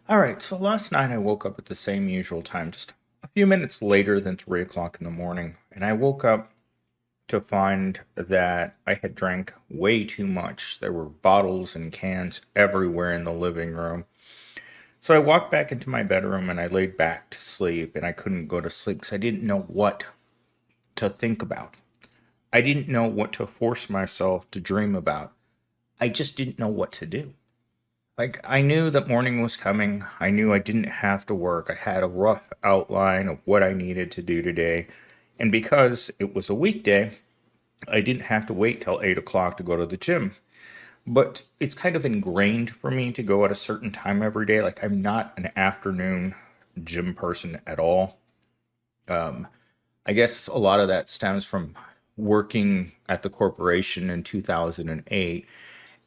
All right, so last night I woke up at the same usual time, just a few minutes later than 3 o'clock in the morning. And I woke up to find that I had drank way too much. There were bottles and cans everywhere in the living room. So I walked back into my bedroom and I laid back to sleep, and I couldn't go to sleep because I didn't know what to think about. I didn't know what to force myself to dream about. I just didn't know what to do. Like, I knew that morning was coming. I knew I didn't have to work. I had a rough outline of what I needed to do today. And because it was a weekday, I didn't have to wait till 8 o'clock to go to the gym. But it's kind of ingrained for me to go at a certain time every day. Like, I'm not an afternoon gym person at all. I guess a lot of that stems from working at the corporation in 2008,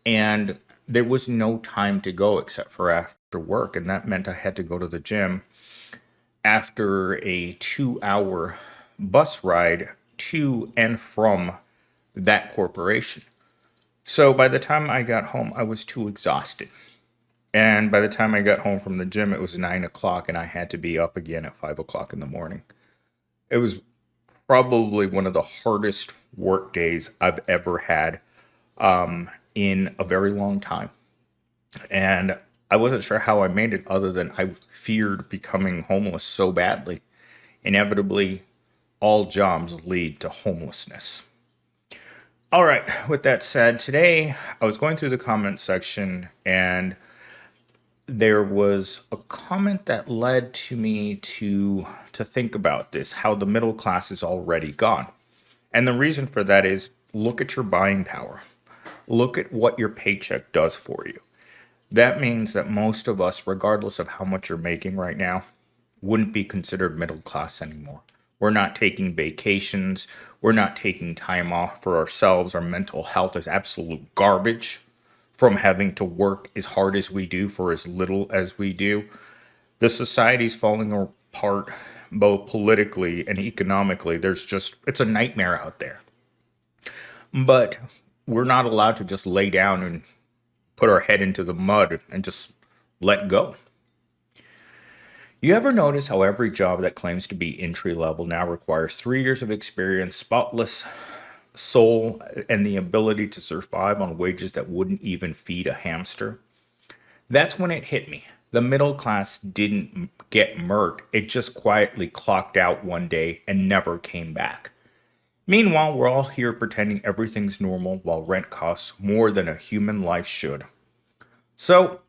and there was no time to go except for after work, and that meant I had to go to the gym after a 2 hour bus ride to and from that corporation. So by the time I got home, I was too exhausted. And by the time I got home from the gym, it was 9 o'clock, and I had to be up again at 5 o'clock in the morning. It was probably one of the hardest work days I've ever had in a very long time. And I wasn't sure how I made it, other than I feared becoming homeless so badly. Inevitably, all jobs lead to homelessness. All right, with that said, today I was going through the comment section, and there was a comment that led to me to think about this, how the middle class is already gone. And the reason for that is, look at your buying power. Look at what your paycheck does for you. That means that most of us, regardless of how much you're making right now, wouldn't be considered middle class anymore. We're not taking vacations. We're not taking time off for ourselves. Our mental health is absolute garbage from having to work as hard as we do for as little as we do. The society's falling apart both politically and economically. It's a nightmare out there. But we're not allowed to just lay down and put our head into the mud and just let go. You ever notice how every job that claims to be entry level now requires 3 years of experience, spotless soul, and the ability to survive on wages that wouldn't even feed a hamster? That's when it hit me. The middle class didn't get murked. It just quietly clocked out one day and never came back. Meanwhile, we're all here pretending everything's normal while rent costs more than a human life should. So,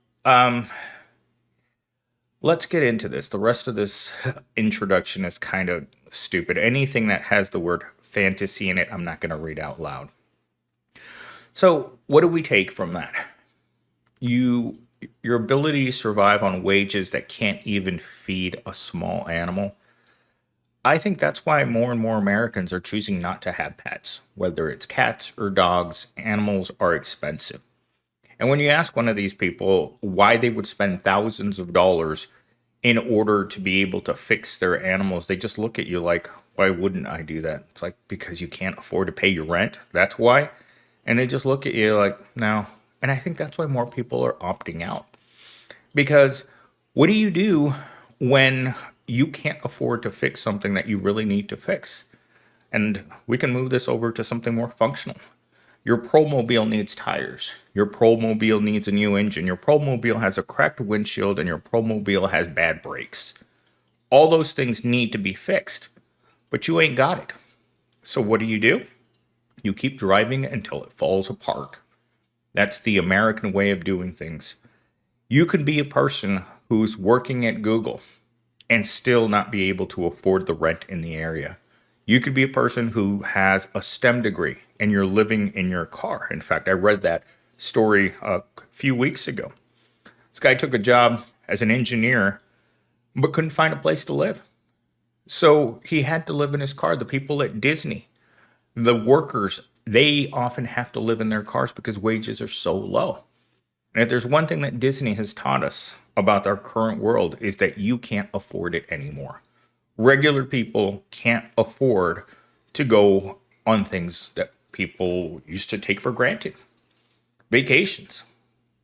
let's get into this. The rest of this introduction is kind of stupid. Anything that has the word fantasy in it, I'm not going to read out loud. So, what do we take from that? Your ability to survive on wages that can't even feed a small animal. I think that's why more and more Americans are choosing not to have pets. Whether it's cats or dogs, animals are expensive. And when you ask one of these people why they would spend thousands of dollars in order to be able to fix their animals, they just look at you like, why wouldn't I do that? It's like, because you can't afford to pay your rent. That's why. And they just look at you like, no. And I think that's why more people are opting out. Because what do you do when you can't afford to fix something that you really need to fix? And we can move this over to something more functional. Your Promobile needs tires. Your Promobile needs a new engine. Your Promobile has a cracked windshield, and your Promobile has bad brakes. All those things need to be fixed, but you ain't got it. So what do? You keep driving until it falls apart. That's the American way of doing things. You could be a person who's working at Google and still not be able to afford the rent in the area. You could be a person who has a STEM degree and you're living in your car. In fact, I read that story a few weeks ago. This guy took a job as an engineer but couldn't find a place to live. So he had to live in his car. The people at Disney, the workers, they often have to live in their cars because wages are so low. And if there's one thing that Disney has taught us about our current world, is that you can't afford it anymore. Regular people can't afford to go on things that people used to take for granted. Vacations.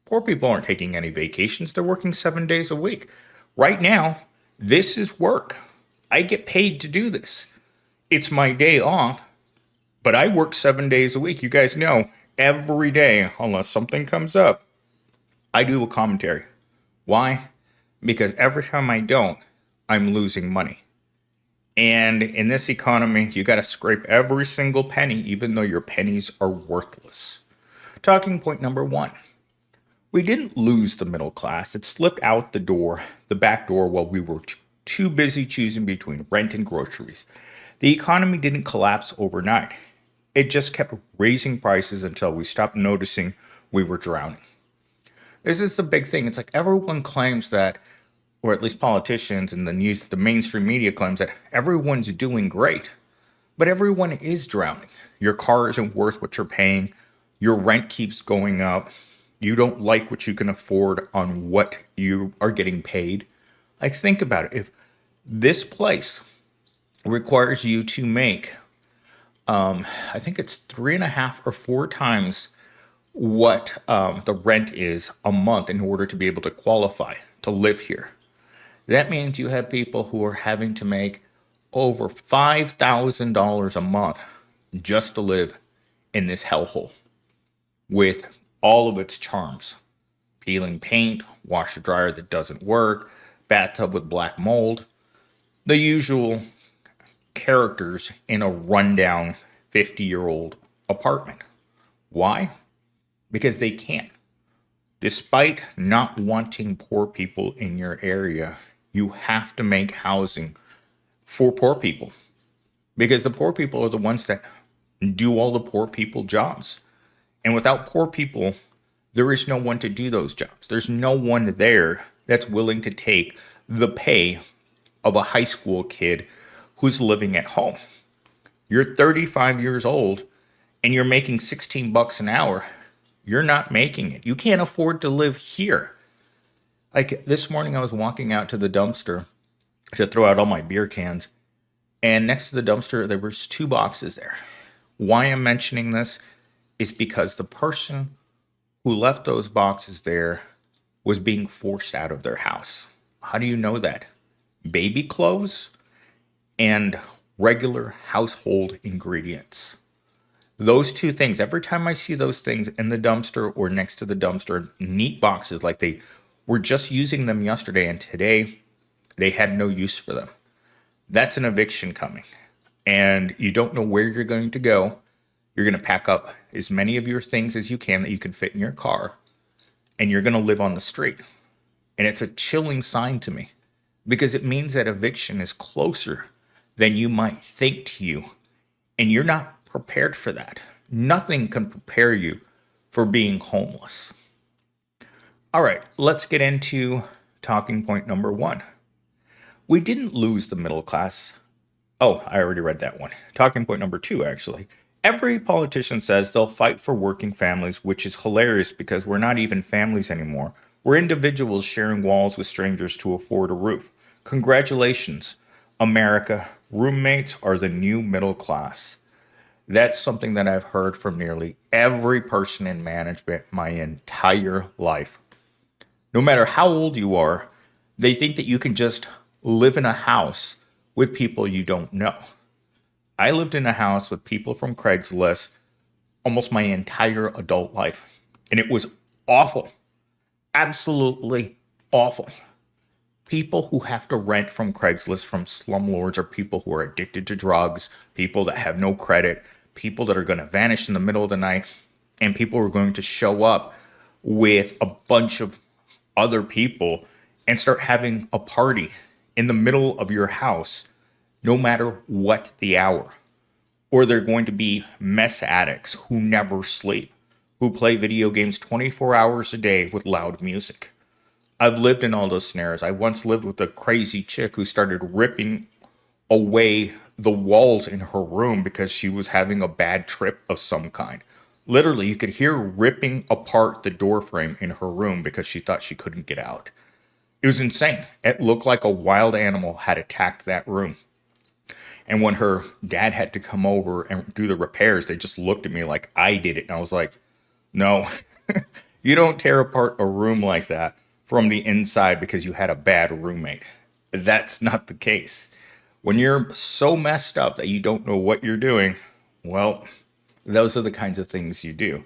Poor people aren't taking any vacations. They're working 7 days a week. Right now, this is work. I get paid to do this. It's my day off, but I work 7 days a week. You guys know every day, unless something comes up, I do a commentary. Why? Because every time I don't, I'm losing money. And in this economy, you got to scrape every single penny, even though your pennies are worthless. Talking point number one. We didn't lose the middle class. It slipped out the back door, while we were too busy choosing between rent and groceries. The economy didn't collapse overnight. It just kept raising prices until we stopped noticing we were drowning. This is the big thing. It's like everyone claims that, or at least politicians and the news, the mainstream media claims that everyone's doing great, but everyone is drowning. Your car isn't worth what you're paying. Your rent keeps going up. You don't like what you can afford on what you are getting paid. Like, think about it. If this place requires you to make, I think it's 3.5 or 4 times what the rent is a month in order to be able to qualify to live here. That means you have people who are having to make over $5,000 a month just to live in this hellhole with all of its charms. Peeling paint, washer dryer that doesn't work, bathtub with black mold, the usual characters in a rundown 50-year-old apartment. Why? Because they can't. Despite not wanting poor people in your area, you have to make housing for poor people. Because the poor people are the ones that do all the poor people jobs. And without poor people, there is no one to do those jobs. There's no one there that's willing to take the pay of a high school kid who's living at home. You're 35 years old and you're making 16 bucks an hour. You're not making it. You can't afford to live here. Like this morning, I was walking out to the dumpster to throw out all my beer cans. And next to the dumpster, there was 2 boxes there. Why I'm mentioning this is because the person who left those boxes there was being forced out of their house. How do you know that? Baby clothes and regular household ingredients. Those 2 things, every time I see those things in the dumpster or next to the dumpster, neat boxes like they were just using them yesterday and today they had no use for them. That's an eviction coming. And you don't know where you're going to go. You're going to pack up as many of your things as you can that you can fit in your car. And you're going to live on the street. And it's a chilling sign to me. Because it means that eviction is closer than you might think to you. And you're not prepared for that. Nothing can prepare you for being homeless. All right, let's get into talking point number 1. We didn't lose the middle class. Oh, I already read that one. Talking point number 2, actually. Every politician says they'll fight for working families, which is hilarious because we're not even families anymore. We're individuals sharing walls with strangers to afford a roof. Congratulations, America. Roommates are the new middle class. That's something that I've heard from nearly every person in management my entire life. No matter how old you are, they think that you can just live in a house with people you don't know. I lived in a house with people from Craigslist almost my entire adult life, and it was awful. Absolutely awful. People who have to rent from Craigslist from slumlords are people who are addicted to drugs, people that have no credit, people that are going to vanish in the middle of the night, and people who are going to show up with a bunch of other people and start having a party in the middle of your house, no matter what the hour. Or they're going to be mess addicts who never sleep, who play video games 24 hours a day with loud music. I've lived in all those scenarios. I once lived with a crazy chick who started ripping away the walls in her room because she was having a bad trip of some kind. Literally, you could hear her ripping apart the door frame in her room because she thought she couldn't get out. It was insane. It looked like a wild animal had attacked that room. And when her dad had to come over and do the repairs, they just looked at me like I did it. And I was like, no, You don't tear apart a room like that from the inside because you had a bad roommate. That's not the case. When you're so messed up that you don't know what you're doing, well, those are the kinds of things you do.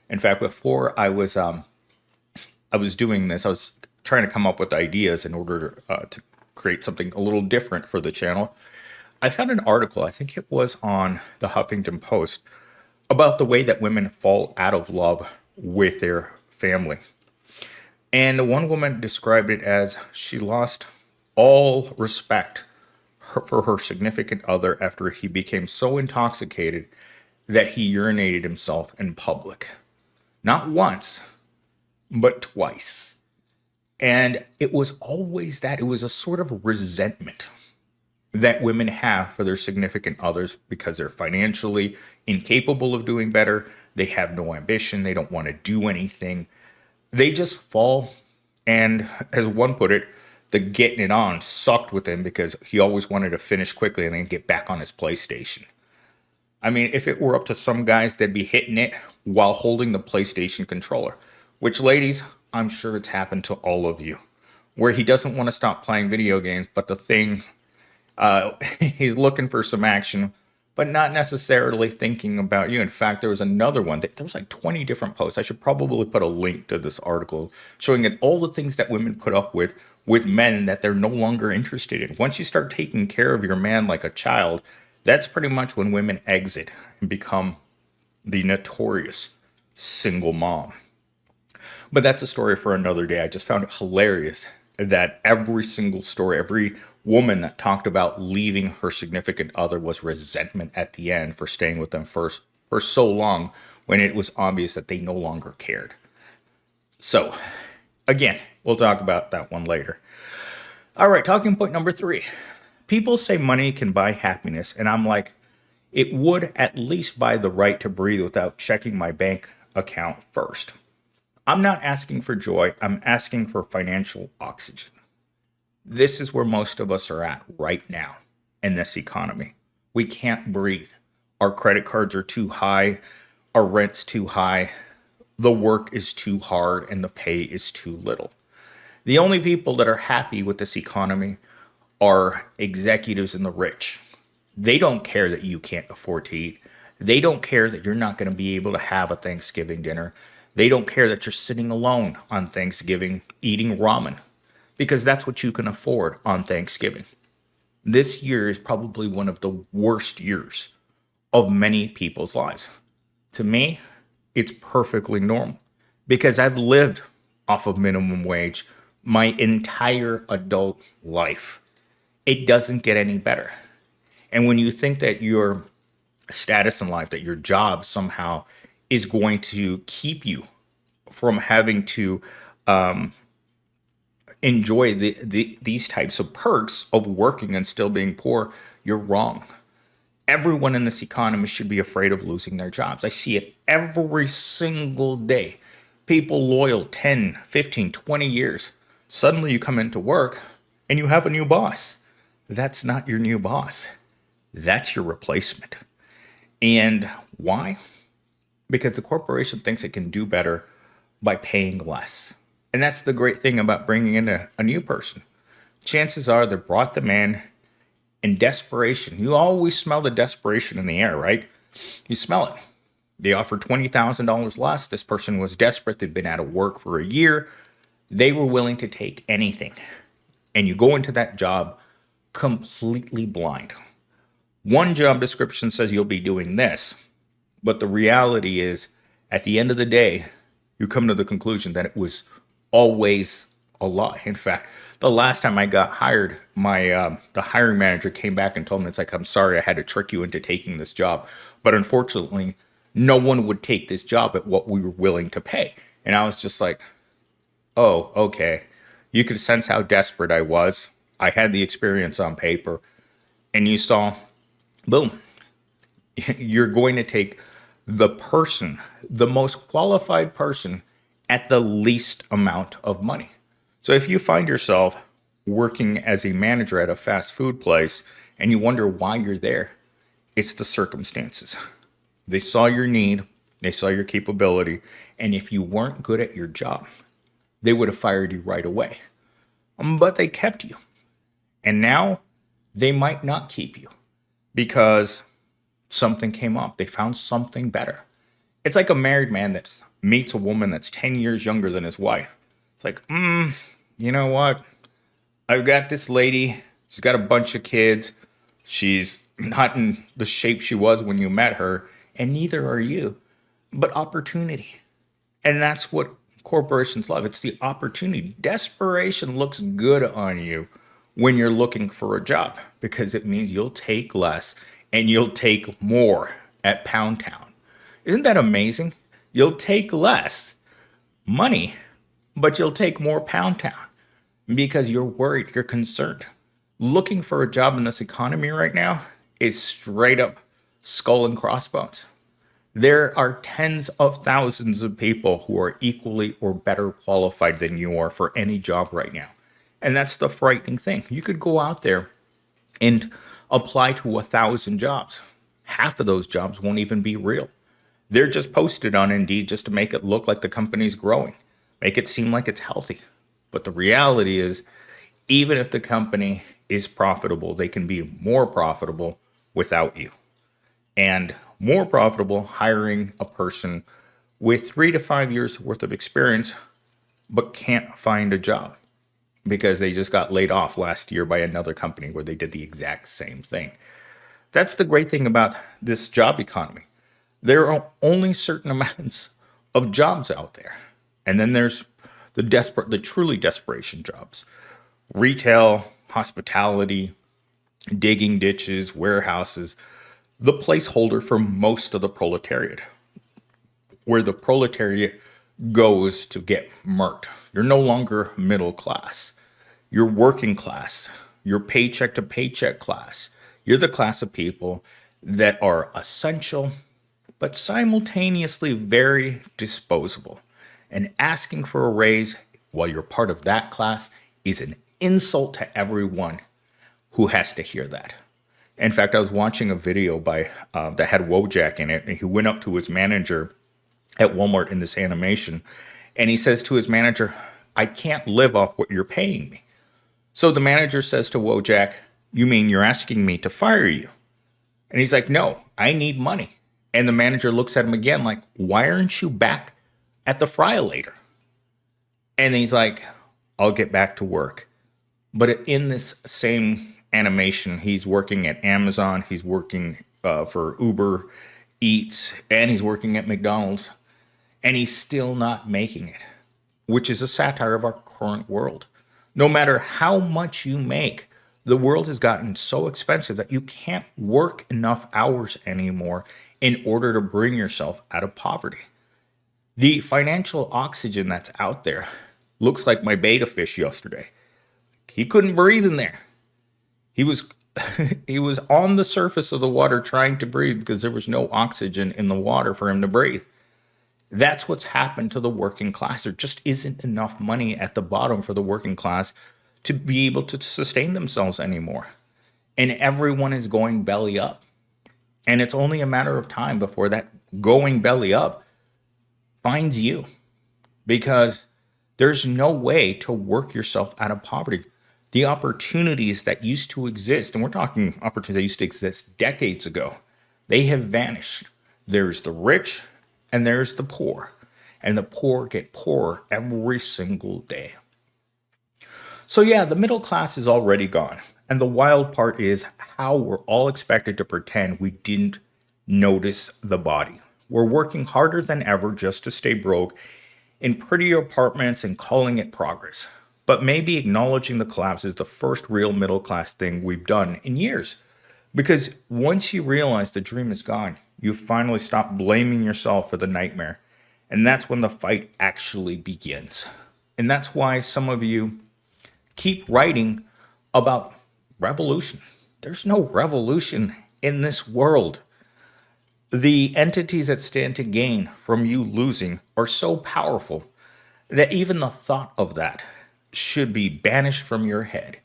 In fact, before I was doing this, I was trying to come up with ideas in order to create something a little different for the channel. I found an article, I think it was on the Huffington Post, about the way that women fall out of love with their family. And one woman described it as she lost all respect for her significant other after he became so intoxicated that he urinated himself in public. Not once, but twice. And it was always that. It was a sort of resentment that women have for their significant others because they're financially incapable of doing better. They have no ambition. They don't want to do anything. They just fall. And as one put it, the getting it on sucked with him because he always wanted to finish quickly and then get back on his PlayStation. I mean, if it were up to some guys, they'd be hitting it while holding the PlayStation controller. Which, ladies, I'm sure it's happened to all of you. Where he doesn't want to stop playing video games, but the thing, he's looking for some action, but not necessarily thinking about you. In fact, there was another one. There was like 20 different posts. I should probably put a link to this article showing that all the things that women put up with men that they're no longer interested in. Once you start taking care of your man like a child, that's pretty much when women exit and become the notorious single mom. But that's a story for another day. I just found it hilarious that every single story, every woman that talked about leaving her significant other was resentment at the end for staying with them first for so long when it was obvious that they no longer cared. So, again, we'll talk about that one later. All right, talking point number 3. People say money can buy happiness, and I'm like, it would at least buy the right to breathe without checking my bank account first. I'm not asking for joy, I'm asking for financial oxygen. This is where most of us are at right now in this economy. We can't breathe. Our credit cards are too high, our rent's too high, the work is too hard, and the pay is too little. The only people that are happy with this economy are executives and the rich. They don't care that you can't afford to eat. They don't care that you're not going to be able to have a Thanksgiving dinner. They don't care that you're sitting alone on Thanksgiving eating ramen because that's what you can afford on Thanksgiving. This year is probably one of the worst years of many people's lives. To me, it's perfectly normal because I've lived off of minimum wage my entire adult life. It doesn't get any better. And when you think that your status in life, that your job somehow is going to keep you from having to enjoy these types of perks of working and still being poor, you're wrong. Everyone in this economy should be afraid of losing their jobs. I see it every single day. People loyal 10, 15, 20 years. Suddenly you come into work and you have a new boss. That's not your new boss. That's your replacement. And why? Because the corporation thinks it can do better by paying less. And that's the great thing about bringing in a new person. Chances are they brought them in desperation. You always smell the desperation in the air, right? You smell it. They offered $20,000 less. This person was desperate. They'd been out of work for a year. They were willing to take anything. And you go into that job completely blind. One job description says you'll be doing this, but the reality is, at the end of the day, you come to the conclusion that it was always a lie. In fact, the last time I got hired, the hiring manager came back and told me, it's like, I'm sorry, I had to trick you into taking this job, but unfortunately, no one would take this job at what we were willing to pay. And I was just like, oh, okay. You could sense how desperate I was. I had the experience on paper, and you saw, boom, you're going to take the person, the most qualified person at the least amount of money. So if you find yourself working as a manager at a fast food place and you wonder why you're there, it's the circumstances. They saw your need, they saw your capability, And if you weren't good at your job, they would have fired you right away. But they kept you. And now they might not keep you because something came up. They found something better. It's like a married man that meets a woman that's 10 years younger than his wife. It's like, you know what? I've got this lady. She's got a bunch of kids. She's not in the shape she was when you met her, and neither are you. But opportunity. And that's what corporations love. It's the opportunity. Desperation looks good on you when you're looking for a job because it means you'll take less and you'll take more at Pound Town. Isn't that amazing? You'll take less money, but you'll take more Pound Town because you're worried, you're concerned. Looking for a job in this economy right now is straight up skull and crossbones. There are tens of thousands of people who are equally or better qualified than you are for any job right now. And that's the frightening thing. You could go out there and apply to 1,000 jobs. Half of those jobs won't even be real. They're just posted on Indeed just to make it look like the company's growing, make it seem like it's healthy. But the reality is, even if the company is profitable, they can be more profitable without you. And more profitable hiring a person with 3 to 5 years worth of experience, but can't find a job because they just got laid off last year by another company where they did the exact same thing. That's the great thing about this job economy. There are only certain amounts of jobs out there. And then there's the truly desperation jobs. Retail, hospitality, digging ditches, warehouses, the placeholder for most of the proletariat, where the proletariat goes to get murked. You're no longer middle class. You're working class. You're paycheck to paycheck class. You're the class of people that are essential, but simultaneously very disposable. And asking for a raise while you're part of that class is an insult to everyone who has to hear that. In fact, I was watching a video by that had Wojak in it, and he went up to his manager at Walmart in this animation, and he says to his manager, "I can't live off what you're paying me." So the manager says to Wojak, "You mean you're asking me to fire you?" And he's like, "No, I need money." And the manager looks at him again like, "Why aren't you back at the fry-later?" And he's like, "I'll get back to work." But in this same animation, he's working at Amazon, he's working for Uber Eats, and he's working at McDonald's, and he's still not making it, which is a satire of our current world. No matter how much you make, the world has gotten so expensive that you can't work enough hours anymore in order to bring yourself out of poverty. The financial oxygen that's out there looks like my betta fish yesterday. He couldn't breathe in there. He was he was on the surface of the water trying to breathe because there was no oxygen in the water for him to breathe. That's what's happened to the working class. There just isn't enough money at the bottom for the working class to be able to sustain themselves anymore. And everyone is going belly up. And it's only a matter of time before that going belly up finds you, because there's no way to work yourself out of poverty. The opportunities that used to exist, and we're talking opportunities that used to exist decades ago, they have vanished. There's the rich and there's the poor. And the poor get poorer every single day. So yeah, the middle class is already gone. And the wild part is how we're all expected to pretend we didn't notice the body. We're working harder than ever just to stay broke in prettier apartments and calling it progress. But maybe acknowledging the collapse is the first real middle class thing we've done in years. Because once you realize the dream is gone, you finally stop blaming yourself for the nightmare. And that's when the fight actually begins. And that's why some of you keep writing about revolution. There's no revolution in this world. The entities that stand to gain from you losing are so powerful that even the thought of that should be banished from your head.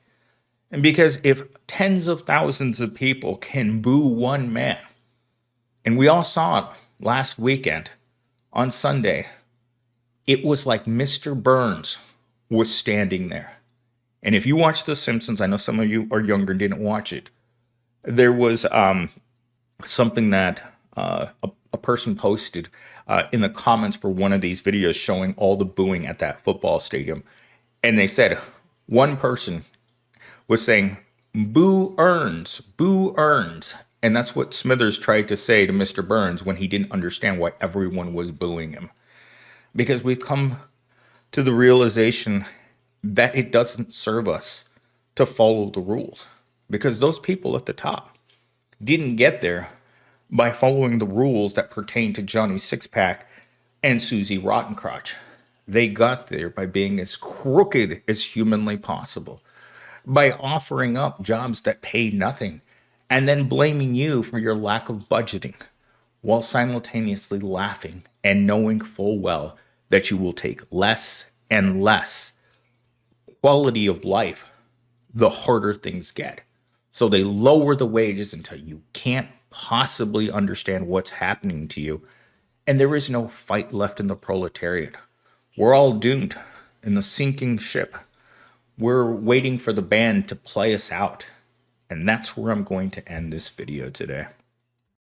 And because if tens of thousands of people can boo one man, and we all saw it last weekend on Sunday It was like Mr. Burns was standing there. And if you watch The Simpsons, I know some of you are younger and didn't watch it. There was something that a person posted in the comments for one of these videos showing all the booing at that football stadium. And they said one person was saying, "Boo earns, boo earns." And that's what Smithers tried to say to Mr. Burns when he didn't understand why everyone was booing him. Because we've come to the realization that it doesn't serve us to follow the rules. Because those people at the top didn't get there by following the rules that pertain to Johnny Sixpack and Susie Rottencrotch. They got there by being as crooked as humanly possible, by offering up jobs that pay nothing, and then blaming you for your lack of budgeting, while simultaneously laughing and knowing full well that you will take less and less quality of life the harder things get. So they lower the wages until you can't possibly understand what's happening to you. And there is no fight left in the proletariat. We're all doomed in the sinking ship. We're waiting for the band to play us out. And that's where I'm going to end this video today.